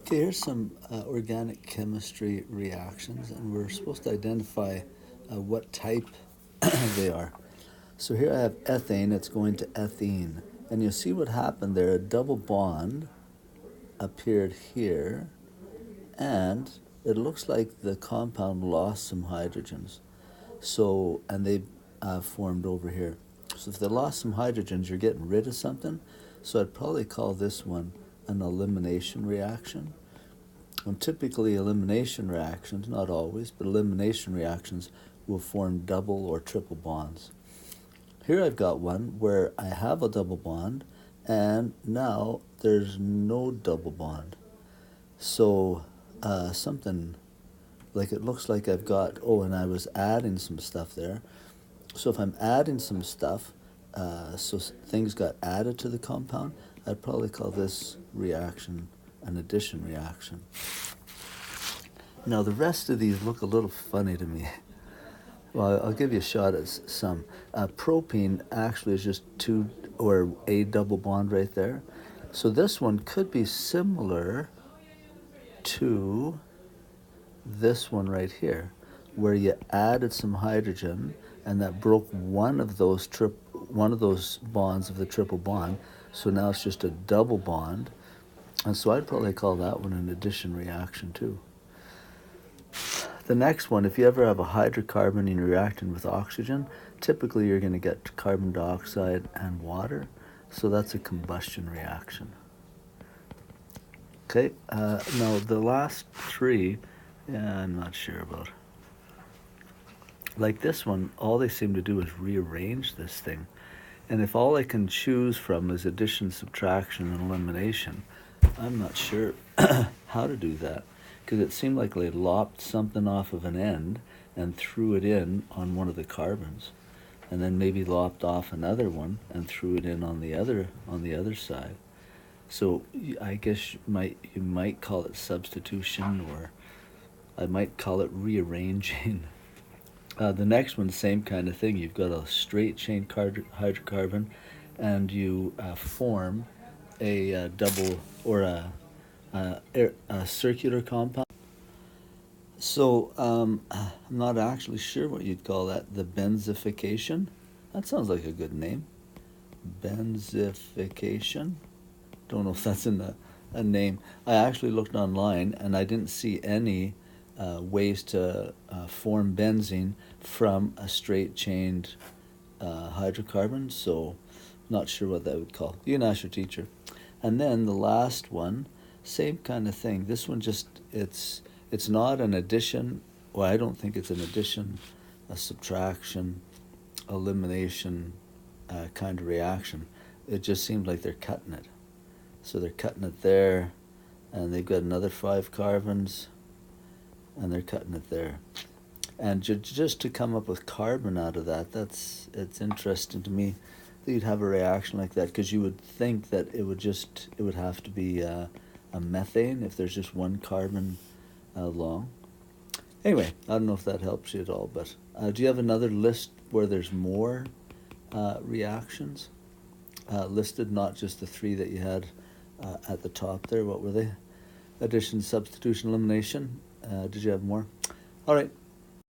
Okay, here's some organic chemistry reactions, and we're supposed to identify what type they are. So here I have ethane, it's going to ethene. And you'll see what happened there. A double bond appeared here, and it looks like the compound lost some hydrogens. So, and they formed over here. So if they lost some hydrogens, you're getting rid of something. So I'd probably call this one an elimination reaction. And typically elimination reactions, not always, but elimination reactions will form double or triple bonds. Here I've got one where I have a double bond and now there's no double bond. So something like it looks like I've got, and I was adding some stuff there. So if I'm adding some stuff, so things got added to the compound, I'd probably call this reaction an addition reaction. Now the rest of these look a little funny to me. Well, I'll give you a shot at some. Propene actually is just a double bond right there. So this one could be similar to this one right here, where you added some hydrogen and that broke one of those bonds of the triple bond. So now it's just a double bond. And so I'd probably call that one an addition reaction too. The next one, if you ever have a hydrocarbon and you're reacting with oxygen, typically you're going to get carbon dioxide and water. So that's a combustion reaction. Okay, now the last three, I'm not sure about. Like this one, all they seem to do is rearrange this thing. And if all I can choose from is addition, subtraction, and elimination, I'm not sure how to do that, because it seemed like they lopped something off of an end and threw it in on one of the carbons, and then maybe lopped off another one and threw it in on the other side. So I guess you might call it substitution, or I might call it rearranging. The next one, same kind of thing. You've got a straight chain hydrocarbon, and you form a double or a circular compound. So I'm not actually sure what you'd call that. The benzification. That sounds like a good name. Benzification. Don't know if that's in a name. I actually looked online and I didn't see any ways to form benzene from a straight chained hydrocarbon, so not sure what that would call. You can ask your teacher. And then the last one, same kind of thing. This one just, it's not an addition. Well, I don't think it's an addition, a subtraction, elimination kind of reaction. It just seems like they're cutting it. So they're cutting it there, and they've got another 5 carbons, and they're cutting it there. And just to come up with carbon out of that, it's interesting to me that you'd have a reaction like that, because you would think that it would have to be a methane if there's just one carbon long. Anyway, I don't know if that helps you at all, but do you have another list where there's more reactions listed, not just the 3 that you had at the top there? What were they? Addition, substitution, elimination. Did you have more? All right.